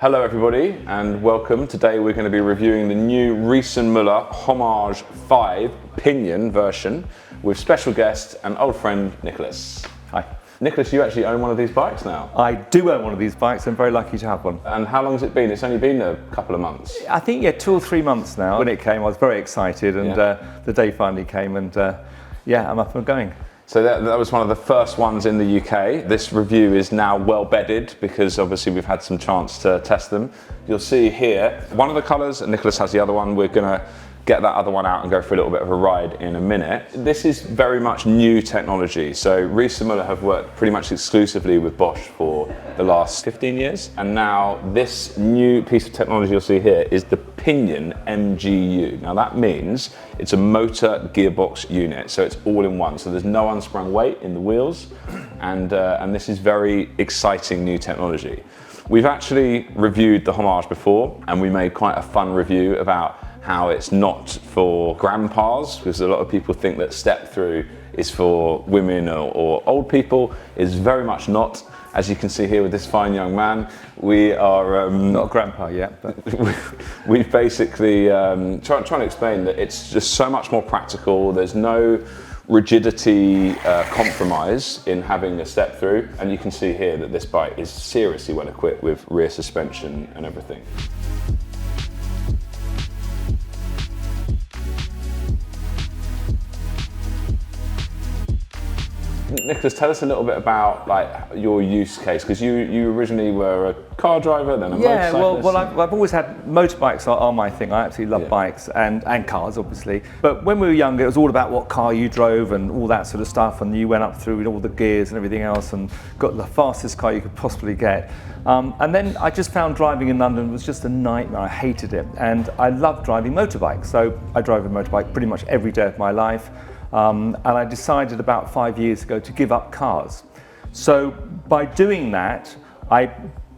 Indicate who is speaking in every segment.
Speaker 1: Hello everybody and welcome. Today we're going to be reviewing the new Riese Müller Homage 5 Pinion version with special guest and old friend Nicholas.
Speaker 2: Hi.
Speaker 1: Nicholas, you actually own one of these bikes now.
Speaker 2: I do own one of these bikes. I'm very lucky to have one.
Speaker 1: And how long has it been? It's only been a couple of months.
Speaker 2: I think 2 or 3 months now. When it came I was very excited and the day finally came and I'm up and going.
Speaker 1: So that was one of the first ones in the UK. This review is now well bedded because obviously we've had some chance to test them. You'll see here one of the colours and Nicholas has the other one. We're going to get that other one out and go for a little bit of a ride in a minute. This is very much new technology. So Riese Müller have worked pretty much exclusively with Bosch for the last 15 years. And now this new piece of technology you'll see here is the Pinion MGU. Now that means it's a motor gearbox unit. So it's all in one. So there's no unsprung weight in the wheels. And this is very exciting new technology. We've actually reviewed the Homage before and we made quite a fun review about how it's not for grandpas, because a lot of people think that step through is for women or old people. It's very much not. As you can see here with this fine young man, we are
Speaker 2: not a grandpa yet, but
Speaker 1: we've basically trying to explain that it's just so much more practical. There's no rigidity compromise in having a step through, and you can see here that this bike is seriously well equipped with rear suspension and everything. Nicholas, tell us a little bit about your use case, because you originally were a car driver, then a motorcyclist.
Speaker 2: Well, I've always had motorbikes are my thing. I absolutely love bikes and cars, obviously. But when we were younger, it was all about what car you drove and all that sort of stuff. And you went up through all the gears and everything else and got the fastest car you could possibly get. And then I just found driving in London was just a nightmare. I hated it, and I loved driving motorbikes. So I drove a motorbike pretty much every day of my life. And I decided about 5 years ago to give up cars. So by doing that, I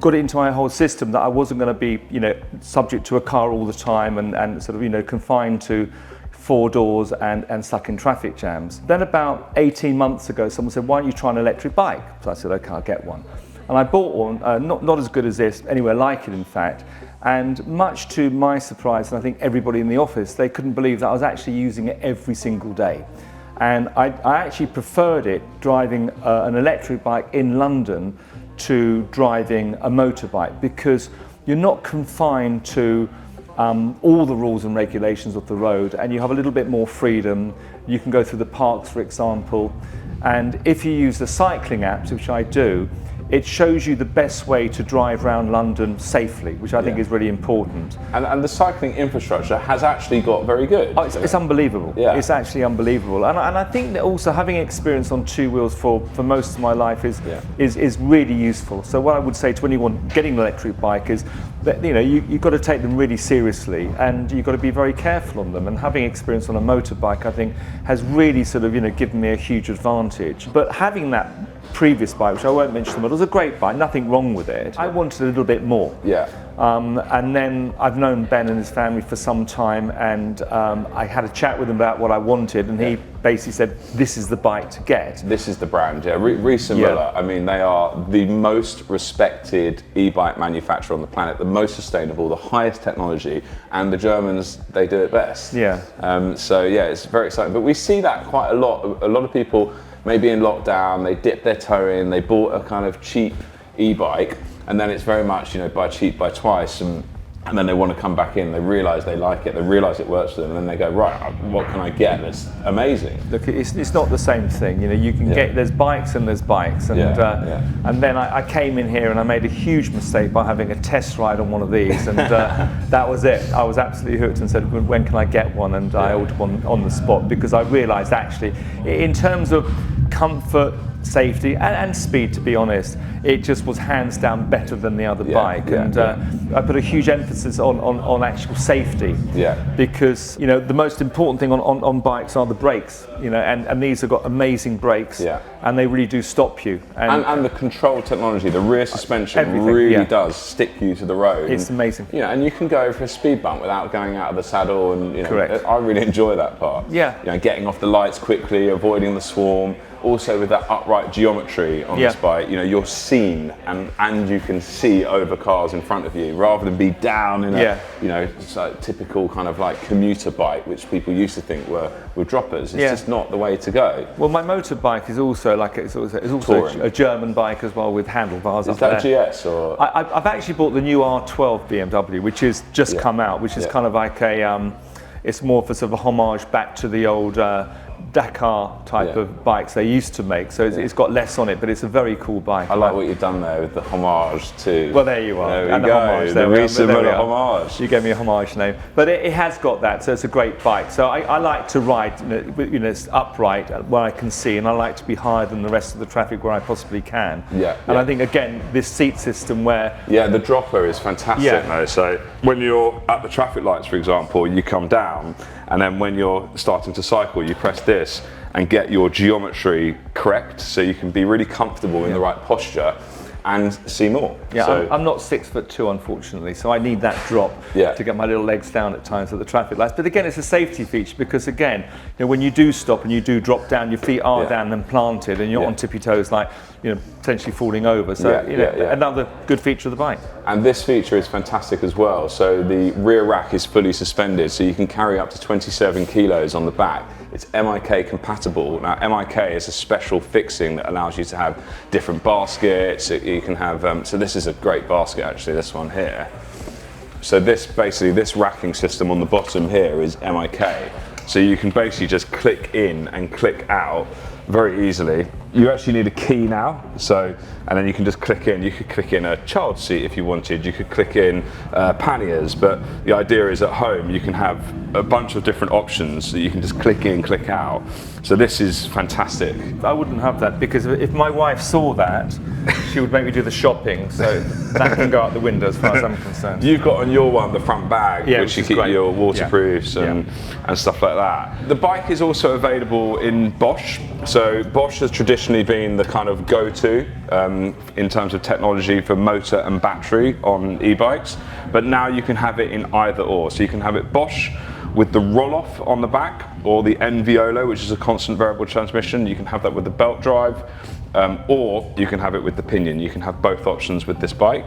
Speaker 2: got it into my whole system that I wasn't going to be, subject to a car all the time and sort of, confined to 4 doors and stuck in traffic jams. Then about 18 months ago, someone said, why don't you try an electric bike? So I said, okay, I'll get one. And I bought one, not as good as this, anywhere like it in fact. And much to my surprise, and I think everybody in the office, they couldn't believe that I was actually using it every single day. And I actually preferred it driving an electric bike in London to driving a motorbike, because you're not confined to all the rules and regulations of the road, and you have a little bit more freedom. You can go through the parks, for example. And if you use the cycling apps, which I do, it shows you the best way to drive around London safely, which I think is really important.
Speaker 1: And the cycling infrastructure has actually got very good.
Speaker 2: Oh, it's unbelievable.
Speaker 1: Yeah.
Speaker 2: It's actually unbelievable. And I think that also having experience on 2 wheels for most of my life is really useful. So what I would say to anyone getting an electric bike is that you've got to take them really seriously and you've got to be very careful on them. And having experience on a motorbike, I think, has really sort of given me a huge advantage. But having that previous bike, which I won't mention the model, was a great bike, nothing wrong with it. I wanted a little bit more.
Speaker 1: Yeah.
Speaker 2: And then I've known Ben and his family for some time, and I had a chat with him about what I wanted, and he basically said, this is the bike to get.
Speaker 1: This is the brand, Riese Müller, I mean, they are the most respected e-bike manufacturer on the planet, the most sustainable, the highest technology, and the Germans, they do it best.
Speaker 2: Yeah.
Speaker 1: So yeah, it's very exciting. But we see that quite a lot. A lot of people, maybe in lockdown, they dip their toe in, they bought a kind of cheap e-bike, and then it's very much, buy cheap, buy twice, and then they want to come back in, they realise they like it, they realise it works for them, and then they go, right, what can I get that's amazing?
Speaker 2: Look, it's not the same thing, you can get, there's bikes and there's bikes, and and then I came in here and I made a huge mistake by having a test ride on one of these, and that was it. I was absolutely hooked and said, when can I get one? And I ordered one on the spot, because I realised actually, in terms of comfort, safety and speed, to be honest, it just was hands down better than the other bike. I put a huge emphasis on actual safety, because the most important thing on bikes are the brakes, and these have got amazing brakes, and they really do stop you.
Speaker 1: And the control technology, the rear suspension really does stick you to the road.
Speaker 2: It's amazing.
Speaker 1: And you can go for a speed bump without going out of the saddle, and
Speaker 2: Correct.
Speaker 1: I really enjoy that part.
Speaker 2: Yeah.
Speaker 1: Getting off the lights quickly, avoiding the swarm. also with that upright geometry on this bike, you know, you're seen and you can see over cars in front of you rather than be down in a, you know, typical kind of like commuter bike, which people used to think were droppers. It's just not the way to go.
Speaker 2: Well, my motorbike is also like it's also a German bike as well with handlebars.
Speaker 1: Is that a GS or?
Speaker 2: I've actually bought the new R12 BMW, which is just come out, which is kind of like a it's more for sort of a homage back to the old Dakar type of bikes they used to make, so it's got less on it, but it's a very cool bike.
Speaker 1: I like what you've done there with the homage too.
Speaker 2: Well, there you are.
Speaker 1: There we go. The Riese Müller Homage.
Speaker 2: You gave me a homage name, but it has got that, so it's a great bike. So I like to ride, you know, it's upright where I can see, and I like to be higher than the rest of the traffic where I possibly can. And I think again, this seat system where
Speaker 1: the dropper is fantastic though. So when you're at the traffic lights, for example, you come down, and then when you're starting to cycle, you press this and get your geometry correct, so you can be really comfortable in the right posture and see more.
Speaker 2: So, I'm not 6'2", unfortunately, so I need that drop to get my little legs down at times at the traffic lights. But again, it's a safety feature because again, you know, when you do stop and you do drop down, your feet are down and planted, and you're on tippy toes, like, you know, potentially falling over. So another good feature of the bike.
Speaker 1: And this feature is fantastic as well. So the rear rack is fully suspended, so you can carry up to 27 kilos on the back. It's MIK compatible. Now, MIK is a special fixing that allows you to have different baskets. You can have, so this is a great basket actually, this one here. So this racking system on the bottom here is MIK. So you can basically just click in and click out very easily. You actually need a key now, so, and then you can just click in. You could click in a child seat if you wanted. You could click in panniers, but the idea is at home you can have a bunch of different options that you can just click in, click out. So this is fantastic.
Speaker 2: I wouldn't have that because if my wife saw that, she would make me do the shopping, so that can go out the window as far as I'm concerned.
Speaker 1: You've got on your one the front bag, which you keep your waterproofs and stuff like that. The bike is also available in Bosch. So Bosch has traditionally been the kind of go-to in terms of technology for motor and battery on e-bikes, but now you can have it in either or. So you can have it Bosch with the roll-off on the back, or the NVOLO, which is a constant variable transmission. You can have that with the belt drive, or you can have it with the Pinion. You can have both options with this bike,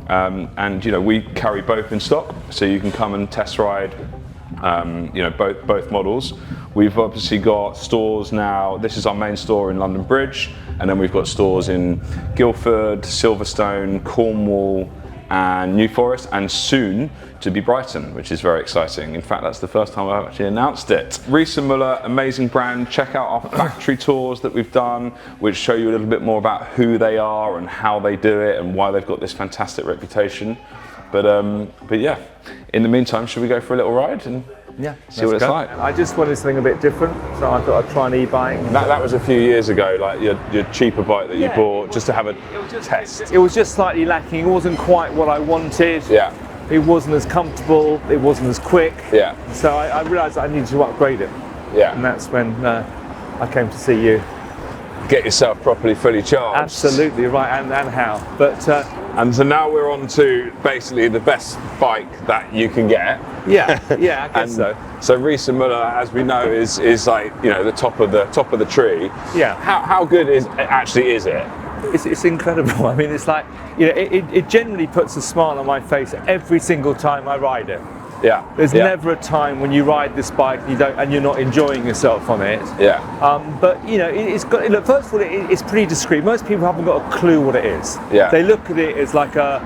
Speaker 1: and you know, we carry both in stock, so you can come and test ride you know, both models. We've obviously got stores now. This is our main store in London Bridge, and then we've got stores in Guildford, Silverstone, Cornwall, and New Forest, and soon to be Brighton, which is very exciting. In fact, that's the first time I've actually announced it. Riese Müller, amazing brand. Check out our factory tours that we've done, which show you a little bit more about who they are and how they do it and why they've got this fantastic reputation. But yeah, in the meantime, should we go for a little ride and see what it's like?
Speaker 2: I just wanted something a bit different, so I thought I'd try an e-bike.
Speaker 1: That was a few years ago, like your cheaper bike that you bought just to have a test.
Speaker 2: It was just slightly lacking. It wasn't quite what I wanted. It wasn't as comfortable. It wasn't as quick. So I realised I needed to upgrade it. And that's when I came to see you.
Speaker 1: Get yourself properly fully charged.
Speaker 2: Absolutely right, and how. But
Speaker 1: and so now we're on to basically the best bike that you can get.
Speaker 2: I guess so.
Speaker 1: So Riese Müller, as we know, is like, you know, the top of the tree. How good is it?
Speaker 2: It's incredible. I mean, it's like, you know, it generally puts a smile on my face every single time I ride it. There's never a time when you ride this bike and you're not enjoying yourself on it. But you know, it's got. Look, first of all, it's pretty discreet. Most people haven't got a clue what it is. They look at it as like a,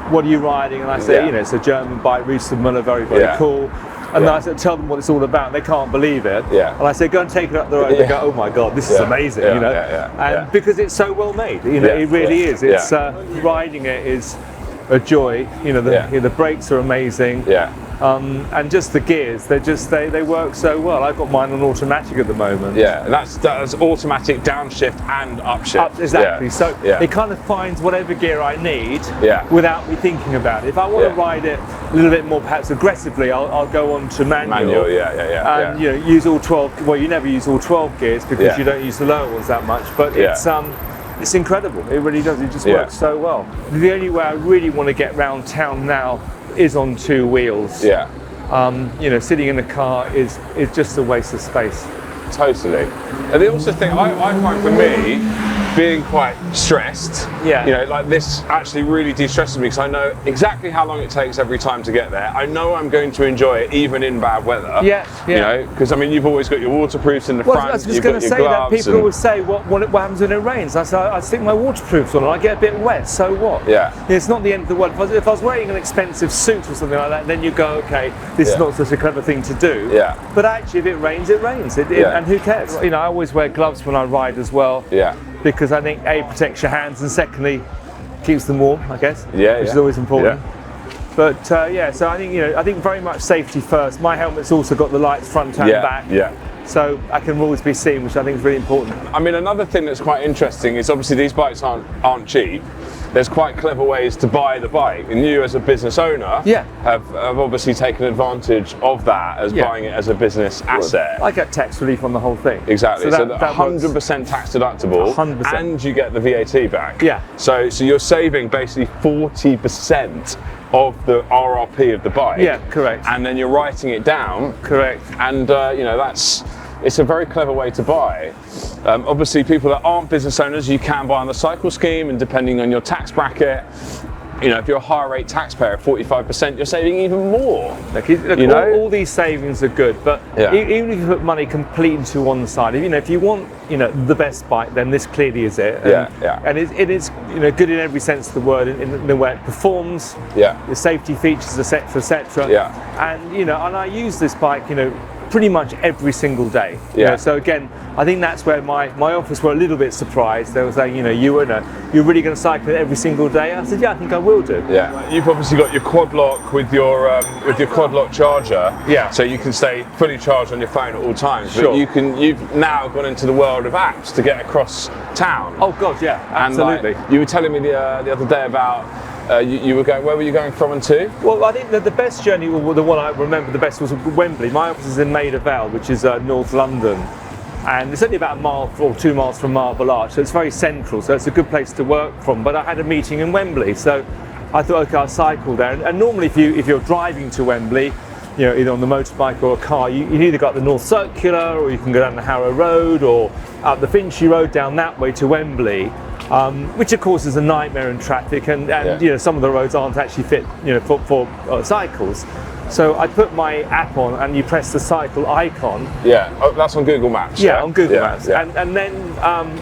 Speaker 2: what are you riding? And I say, you know, it's a German bike, Riese Müller, very cool. And then I tell them what it's all about, and they can't believe it. And I say, go and take it up the road. They go, oh my God, this is amazing, you know. And because it's so well made, you know, it really is. It's riding it is a joy. You know, the brakes are amazing. And just the gears, they work so well. I've got mine on automatic at the moment.
Speaker 1: And that's automatic downshift and upshift.
Speaker 2: Exactly. So it kind of finds whatever gear I need without me thinking about it. If I want to ride it a little bit more, perhaps aggressively, I'll go on to manual. And you know, use all 12. Well, you never use all 12 gears because you don't use the lower ones that much. But it's incredible. It really does. It just works so well. The only way I really want to get round town now is on two wheels. You know, sitting in a car is just a waste of space.
Speaker 1: totally. And the also thing I find for me, being quite stressed,
Speaker 2: Yeah.
Speaker 1: you know, like this actually really de-stresses me because I know exactly how long it takes every time to get there. I know I'm going to enjoy it even in bad weather.
Speaker 2: Yeah, yeah.
Speaker 1: You know, because I mean, you've always got your waterproofs in the front.
Speaker 2: I was just
Speaker 1: you've
Speaker 2: going
Speaker 1: got
Speaker 2: to
Speaker 1: your
Speaker 2: say that
Speaker 1: gloves
Speaker 2: people always say, what happens when it rains? I say, I stick my waterproofs on and I get a bit wet, so what?
Speaker 1: Yeah.
Speaker 2: It's not the end of the world. If I was wearing an expensive suit or something like that, then you go, okay, this is not such a clever thing to do.
Speaker 1: Yeah.
Speaker 2: But actually, if it rains, it rains. And who cares? You know, I always wear gloves when I ride as well.
Speaker 1: Yeah.
Speaker 2: Because I think A, protects your hands, and secondly, keeps them warm, I guess.
Speaker 1: Yeah,
Speaker 2: which is always important. But so I think, you know, I think very much safety first. My helmet's also got the lights front and back.
Speaker 1: Yeah.
Speaker 2: So I can always be seen, which I think is really important.
Speaker 1: I mean, another thing that's quite interesting is obviously these bikes aren't cheap. There's quite clever ways to buy the bike, and you as a business owner have obviously taken advantage of that as buying it as a business asset.
Speaker 2: I get tax relief on the whole thing.
Speaker 1: Exactly, so
Speaker 2: that
Speaker 1: 100% tax deductible,
Speaker 2: 100%.
Speaker 1: and you get the VAT back.
Speaker 2: Yeah.
Speaker 1: So you're saving basically 40% of the RRP of the bike.
Speaker 2: Yeah, correct.
Speaker 1: And then you're writing it down.
Speaker 2: Correct.
Speaker 1: And you know, it's a very clever way to buy. Obviously, people that aren't business owners, you can buy on the cycle scheme, and depending on your tax bracket, you know, if you're a higher rate taxpayer, 45%, you're saving even more.
Speaker 2: Look, all these savings are good, but even if you put money completely to one side, if you want, you know, the best bike, then this clearly is it. And it is, you know, good in every sense of the word, in the way it performs, the safety features, etc., etc. And you know, and I use this bike, you know, pretty much every single day. You know, so again, I think that's where my office were a little bit surprised. They were saying, you know, you're really going to cycle it every single day? I said, yeah, I think I will do.
Speaker 1: Yeah. You've obviously got your quad lock with your quad lock charger. Yeah. So you can stay fully charged on your phone at all times. But you've now gone into the world of apps to get across town.
Speaker 2: Oh God, yeah, absolutely.
Speaker 1: And you were telling me the other day about. You were going. Where were you going from and to?
Speaker 2: Well, I think that the best journey, or the one I remember the best, was Wembley. My office is in Maida Vale, which is North London, and it's only about a mile or 2 miles from Marble Arch, so it's very central. So it's a good place to work from. But I had a meeting in Wembley, so I thought, okay, I'll cycle there. And normally, if you're driving to Wembley, you know, either on the motorbike or a car, you either got the North Circular, or you can go down the Harrow Road, or up the Finchley Road down that way to Wembley. Which of course is a nightmare in traffic, and you know, some of the roads aren't actually fit, you know, for cycles. So I put my app on, and you press the cycle icon. Yeah,
Speaker 1: that's on Google Maps.
Speaker 2: Yeah, on Google Maps, and then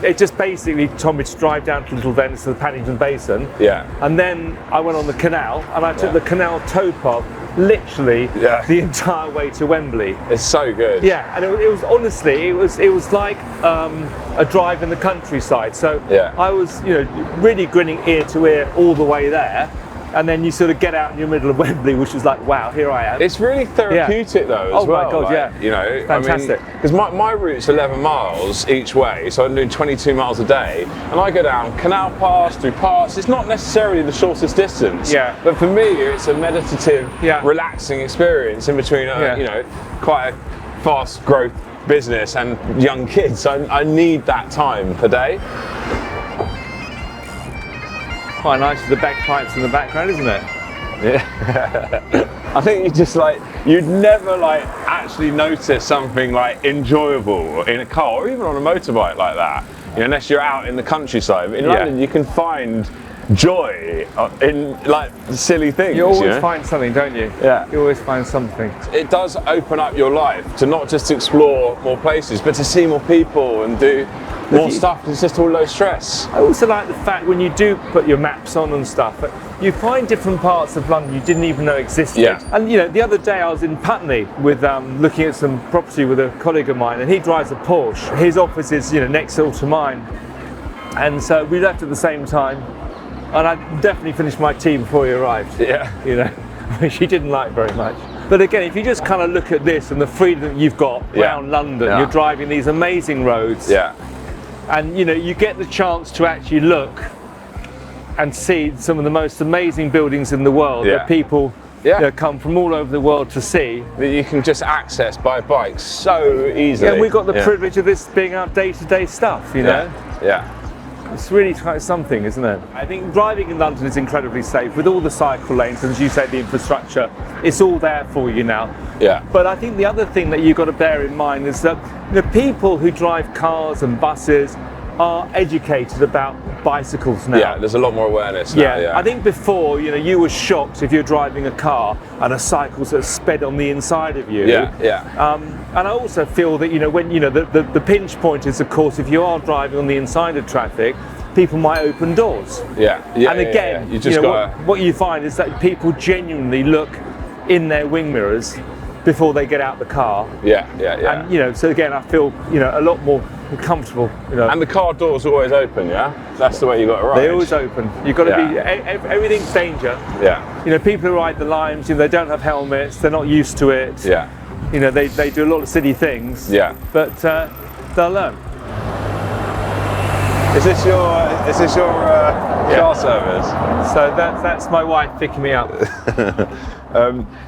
Speaker 2: it just basically told me to drive down to Little Venice to the Paddington Basin. Yeah, and then I went on the canal, and I took the canal towpath literally the entire way to Wembley.
Speaker 1: It's so good.
Speaker 2: Yeah, and it was honestly, it was like a drive in the countryside. So I was, you know, really grinning ear to ear all the way there. And then you sort of get out in the middle of Wembley, which was like, wow, here I am.
Speaker 1: It's really therapeutic though, as well.
Speaker 2: Oh my God,
Speaker 1: like, you know,
Speaker 2: fantastic.
Speaker 1: Because my route's 11 miles each way, so I'm doing 22 miles a day, and I go down Canal Pass, through Pass. It's not necessarily the shortest distance, but for me, it's a meditative, relaxing experience in between, you know, quite a fast growth business and young kids. I need that time per day.
Speaker 2: Quite nice with the bagpipes in the background, isn't it?
Speaker 1: Yeah. I think you'd never actually notice something enjoyable in a car or even on a motorbike like that, you know, unless you're out in the countryside. But in London, you can find joy in silly things.
Speaker 2: You always find something, don't you? Yeah. You always find something.
Speaker 1: It does open up your life to not just explore more places, but to see more people and do more stuff. It's just all low stress.
Speaker 2: I also like the fact when you do put your maps on and stuff, you find different parts of London you didn't even know existed. Yeah. And you know, the other day I was in Putney with looking at some property with a colleague of mine, and he drives a Porsche. His office is, you know, next door to mine, and so we left at the same time. And I definitely finished my tea before he arrived. Yeah. You know, which he didn't like very much. But again, if you just kind of look at this and the freedom that you've got around London, you're driving these amazing roads. Yeah. And you know, you get the chance to actually look and see some of the most amazing buildings in the world that people you know, come from all over the world to see.
Speaker 1: That you can just access by bike so easily.
Speaker 2: Yeah, we've got the privilege of this being our day-to-day stuff, you know?
Speaker 1: Yeah.
Speaker 2: It's really quite something, isn't it? I think driving in London is incredibly safe with all the cycle lanes, and as you say, the infrastructure, it's all there for you now.
Speaker 1: Yeah.
Speaker 2: But I think the other thing that you've got to bear in mind is that the people who drive cars and buses are educated about bicycles now.
Speaker 1: Yeah, there's a lot more awareness now. Yeah.
Speaker 2: I think before, you were shocked if you're driving a car and a cycle sort of sped on the inside of you.
Speaker 1: Yeah.
Speaker 2: And I also feel that when the pinch point is, of course, if you are driving on the inside of traffic, people might open doors.
Speaker 1: Yeah.
Speaker 2: And again,
Speaker 1: you just
Speaker 2: what you find is that people genuinely look in their wing mirrors before they get out the car.
Speaker 1: Yeah.
Speaker 2: And so again, I feel a lot more comfortable.
Speaker 1: And the car doors are always open. Yeah. That's the way you got to ride.
Speaker 2: They're always open. You've got to be. Everything's danger.
Speaker 1: Yeah.
Speaker 2: People who ride the limes, they don't have helmets. They're not used to it.
Speaker 1: Yeah.
Speaker 2: They do a lot of silly things.
Speaker 1: Yeah.
Speaker 2: But they'll learn.
Speaker 1: Is this your car service?
Speaker 2: So that's my wife picking me up.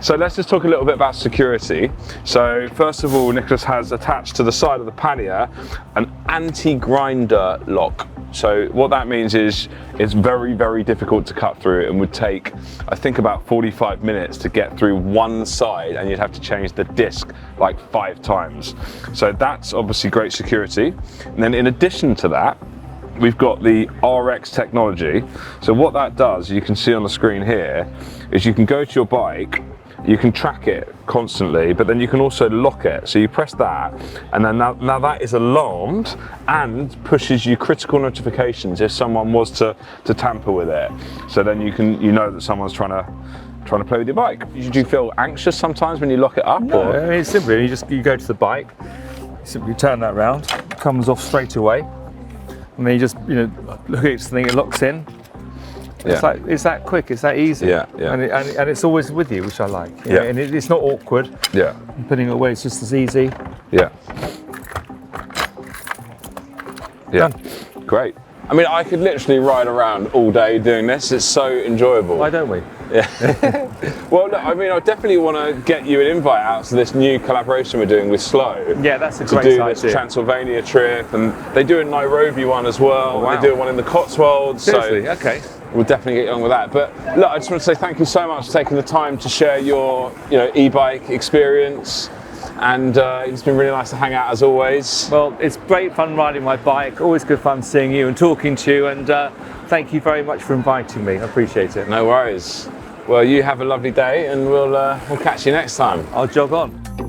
Speaker 1: So let's just talk a little bit about security. So first of all, Nicholas has attached to the side of the pannier an anti-grinder lock. So what that means is it's very, very difficult to cut through and would take, I think, about 45 minutes to get through one side, and you'd have to change the disc like 5 times. So that's obviously great security. And then in addition to that, we've got the RX technology. So what that does, you can see on the screen here, is you can go to your bike, you can track it constantly, but then you can also lock it. So you press that, and then now that is alarmed and pushes you critical notifications if someone was to tamper with it. So then you know that someone's trying to play with your bike. Do you feel anxious sometimes when you lock it up?
Speaker 2: No,
Speaker 1: or?
Speaker 2: I mean, it's simple. You go to the bike, simply turn that round, it comes off straight away, and then you just look at this thing, it locks in. It's that quick, it's that easy.
Speaker 1: Yeah.
Speaker 2: And it's always with you, which I like.
Speaker 1: Yeah.
Speaker 2: And it's not awkward.
Speaker 1: Yeah.
Speaker 2: Putting it away, it's just as easy.
Speaker 1: Yeah.
Speaker 2: Done.
Speaker 1: Great. I mean, I could literally ride around all day doing this. It's so enjoyable.
Speaker 2: Why don't we?
Speaker 1: Yeah. Well, look, I mean, I definitely want to get you an invite out to this new collaboration we're doing with Slow.
Speaker 2: Yeah, that's a
Speaker 1: to
Speaker 2: great
Speaker 1: do
Speaker 2: idea.
Speaker 1: this Transylvania trip, and they do a Nairobi one as well.
Speaker 2: Oh, wow.
Speaker 1: They do one in the Cotswolds.
Speaker 2: Seriously?
Speaker 1: So
Speaker 2: Okay.
Speaker 1: we'll definitely get you on with that. But look, I just want to say thank you so much for taking the time to share your, e-bike experience. And it's been really nice to hang out as always.
Speaker 2: Well, it's great fun riding my bike. Always good fun seeing you and talking to you. And thank you very much for inviting me. I appreciate it.
Speaker 1: No worries. Well, you have a lovely day, and we'll catch you next time.
Speaker 2: I'll jog on.